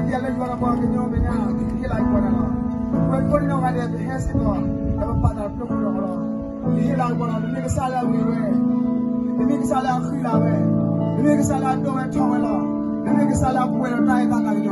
dia le juara ko ke nyo benya ke lai ko na ko no ga de he se to da pa da pro ko ro ni la ko na ni ke sa la wi we ni ke sa la khu la we ni ke sa la do we thong la ni ke sa la ko na ta ta ka